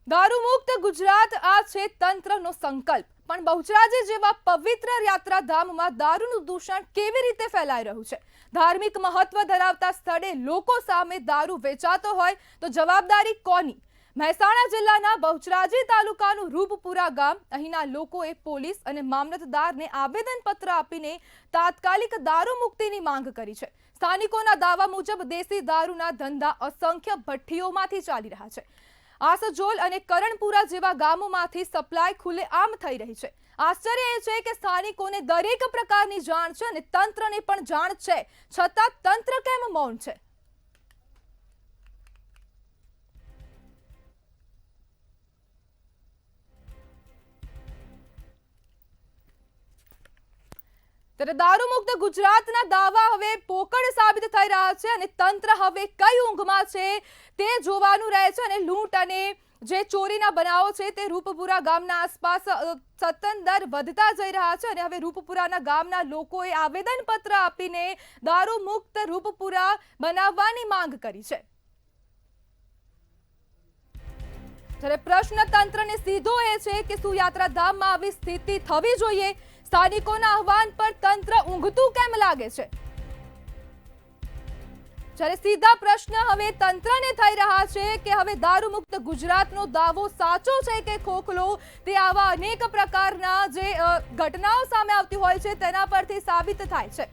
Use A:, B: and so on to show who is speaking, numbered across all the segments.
A: દારૂ મુક્ત ગુજરાત આ છે તંત્રનો સંકલ્પ, પણ બહુચરાજી જેવા પવિત્ર યાત્રાધામમાં દારૂનું દૂષણ કેવી રીતે ફેલાઈ રહ્યું છે? ધાર્મિક મહત્વ ધરાવતા સ્થળે લોકો સામે દારૂ વેચાતો હોય તો જવાબદારી કોની? મહેસાણા જિલ્લાના બહુચરાજી તાલુકાનું રૂપપુરા ગામ, અહીંના લોકોએ પોલીસ અને મામલતદારને આવેદનપત્ર આપીને તાત્કાલિક દારૂ મુક્તિની માંગ કરી છે. સ્થાનિકોના દાવા મુજબ દેશી દારૂના ધંધા અસંખ્ય ભઠ્ઠીઓમાંથી ચાલી રહ્યા છે. આસજોલ અને કરણપુરા જેવા ગામોમાંથી સપ્લાય ખુલ્લેઆમ થઈ રહી છે. આશ્ચર્ય એ છે કે સ્થાનિકોને દરેક પ્રકારની જાણ છે અને તંત્રને પણ જાણ છે, છતાં તંત્ર કેમ મૌન છે? ત્યારે દારૂ મુક્ત ગુજરાતના દાવા હવે પોકળ સાબિત થઈ રહ્યા છે અને તંત્ર હવે કઈ ઊંઘમાં છે તે જોવાનું રહે છે. અને લૂંટ અને જે ચોરીના બનાવો છે તે રૂપપુરા ગામના આસપાસ સતંદર વધતા જઈ રહ્યા છે અને હવે રૂપપુરાના ગામના લોકોએ આવેદનપત્ર આપીને દારૂ મુક્ત રૂપપુરા બનાવવાની માંગ કરી છે. ત્યારે પ્રશ્ન તંત્રને સીધો એ છે કે શું યાત્રાધામમાં આવી સ્થિતિ થવી જોઈએ? સ્થાનિકોના આહવાન પર તંત્ર ઊંઘતું કેમ લાગે છે? જ્યારે સીધા પ્રશ્ન હવે તંત્રને થઈ રહ્યા છે કે હવે દારૂ મુક્ત ગુજરાતનો દાવો સાચો છે કે ખોખલો, તે આવા અનેક પ્રકારના જે ઘટનાઓ સામે આવતી હોય છે તેના પરથી સાબિત થાય છે.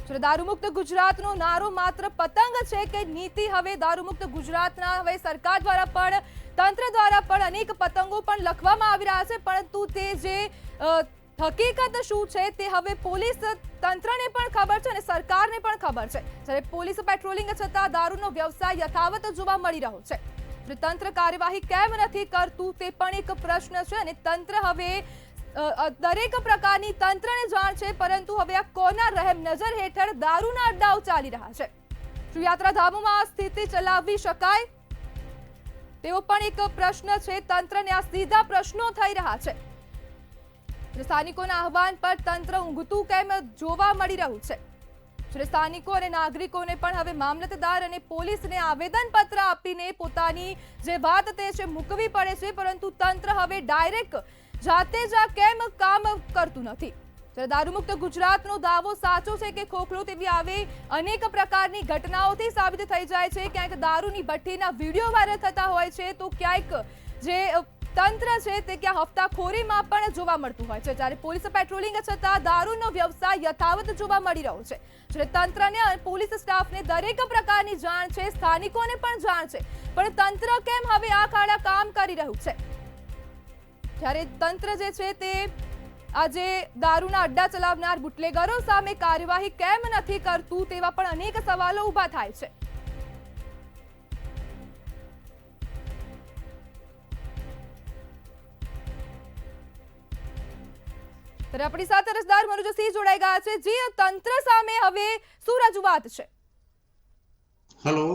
A: જ્યારે દારૂ મુક્ત ગુજરાતનો નારો માત્ર પતંગ છે કે નીતિ? હવે દારૂ મુક્ત ગુજરાતના હવે સરકાર દ્વારા પણ તંત્ર દ્વારા પણ અનેક પતંગો પણ લખવામાં આવી રહ્યા છે, પરંતુ તે જે હકીકત શું છે તે હવે પોલીસ તંત્રને પણ ખબર છે અને સરકારને પણ ખબર છે. જ્યારે પોલીસ પેટ્રોલિંગ છતાં દારૂનો વ્યવસાય યથાવત જોવા મળી રહ્યો છે. તંત્ર કાર્યવાહી કેમ નથી કરતું તે પણ એક પ્રશ્ન છે અને તંત્ર હવે દરેક પ્રકારની તંત્રને જાણ છે, પરંતુ હવે આ કોના રહેમ નજર હેઠળ દારૂના અડ્ડાઓ ચાલી રહ્યા છે? શું યાત્રાધામોમાં આ સ્થિતિ ચલાવવી શકાય? તેવો પણ એક પ્રશ્ન છે. તંત્રને આ સીધા પ્રશ્નો થઈ રહ્યા છે. સ્થાનિકોના આહવાન પર તંત્ર ઊંઘતું કેમ જોવા મળી રહ્યું છે? સ્થાનિકો અને નાગરિકોને પણ હવે મામલતદાર અને પોલીસને આવેદનપત્ર આપીને પોતાની જે વાત તે છે મૂકવી પડે છે, પરંતુ તંત્ર હવે ડાયરેક્ટ જાતે જ આ કેમ કામ કરતું નથી? દારૂ મુક્ત ગુજરાતનો દાવો સાચો છે કે ખોખલો, તેવી આવી અનેક પ્રકારની ઘટનાઓથી સાબિત થઈ જાય છે. ક્યાંક દારૂની ભઠ્ઠીના વિડીયો વાયરલ થતા હોય છે, તો ક્યાંક જે તંત્ર છે તે ક્યાં હફતાખોરીમાં પણ જોવા મળતું હોય છે. જ્યારે પોલીસ પેટ્રોલિંગ છતાં દારૂનો વ્યવસાય યથાવત જોવા મળી રહ્યો છે. જ્યારે તંત્રને અને પોલીસ સ્ટાફને દરેક પ્રકારની જાણ છે, સ્થાનિકોને પણ જાણ છે, પણ તંત્ર કેમ હવે આ ખાડા કામ કરી રહ્યું છે? જ્યારે તંત્ર જે છે તે આજે દારૂના અડ્ડા ચલાવનાર બુટલેગરો સામે કાર્યવાહી કેમ નથી કરતું, તેવા પણ અનેક સવાલો ઉભા થાય છે. આપણી સાથે અરજદાર મનોજસિંહ જોડાઈ ગયા છે. જી, તંત્ર સામે હવે શું રજૂઆત છે?
B: હેલો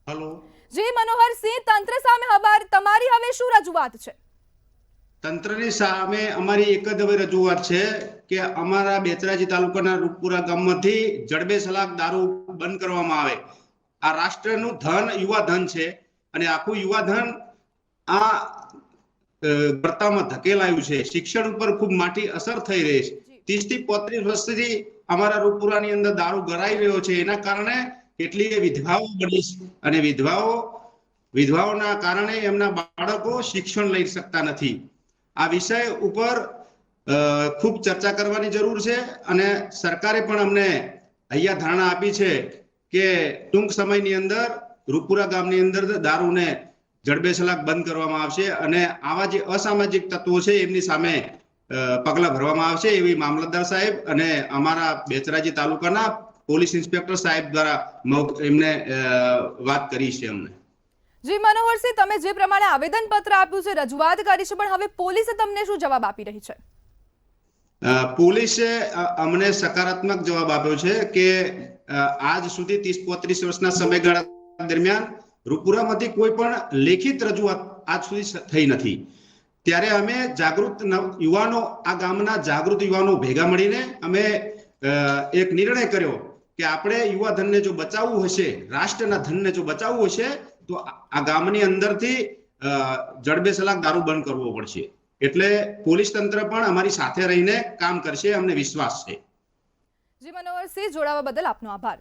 B: હેલો
A: જી મનોહરસિંહ, તંત્ર સામે તમારી હવે શું રજૂઆત છે?
B: તંત્રની સામે અમારી એક જ હવે રજૂઆત છે કે અમારા બેચરાજી તાલુકાના રૂપપુરા ગામમાંથી જડબે-સલાક દારૂ બંધ કરવામાં આવે. આ રાષ્ટ્રનું ધન યુવા ધન છે અને આખું યુવા ધન આ ભરતામાં ધકેલાયું છે. શિક્ષણ ઉપર ખૂબ માઠી અસર થઈ રહી છે. 30 થી 35 વર્ષથી અમારા રૂપપુરાની અંદર દારૂ ગરાઈ રહ્યો છે. એના કારણે કેટલીય વિધવાઓ બની છે અને વિધવાઓના કારણે એમના બાળકો શિક્ષણ લઈ શકતા નથી. આ વિષય ઉપર ખૂબ ચર્ચા કરવાની જરૂર છે અને સરકારે પણ અમને અહીંયા ધારણા આપી છે કે ટૂંક સમયની અંદર રૂપપુરા ગામની અંદર દારૂને જડબે-સલાક બંધ કરવામાં આવશે અને આવા જે અસામાજિક તત્વો છે એમની સામે પગલાં ભરવામાં આવશે, એવી મામલતદાર સાહેબ અને અમારા બેચરાજી તાલુકાના પોલીસ ઇન્સ્પેક્ટર સાહેબ દ્વારા એમને વાત કરી છે. અમને
A: જી મનોહરસિંહ, તમે જે પ્રમાણે આવેદનપત્ર આપ્યું છે, રજૂઆત કરી છે, પણ હવે પોલીસે તમને શું જવાબ આપી રહી છે?
B: પોલીસે અમને સકારાત્મક જવાબ આપ્યો છે કે આજ સુધી 30-35 વર્ષના સમયગાળા દરમિયાન રૂપપુરામાંથી કોઈ પણ લેખિત રજૂઆત આજ સુધી થઈ નથી. ત્યારે અમે જાગૃત યુવાનો, આ ગામના જાગૃત યુવાનો ભેગા મળીને અમે એક નિર્ણય કર્યો કે આપણે યુવા ધનને જો બચાવવું હશે, રાષ્ટ્રના ધનને જો બચાવવું હશે તો આ ગામની અંદરથી જડબે સલાક દારૂ બંધ કરવો પડશે. એટલે પોલીસ તંત્ર પણ અમારી સાથે રહીને કામ કરશે, અમને વિશ્વાસ છે.
A: જી મનોહરસિંહ, જોડાવા બદલ આપનો આભાર.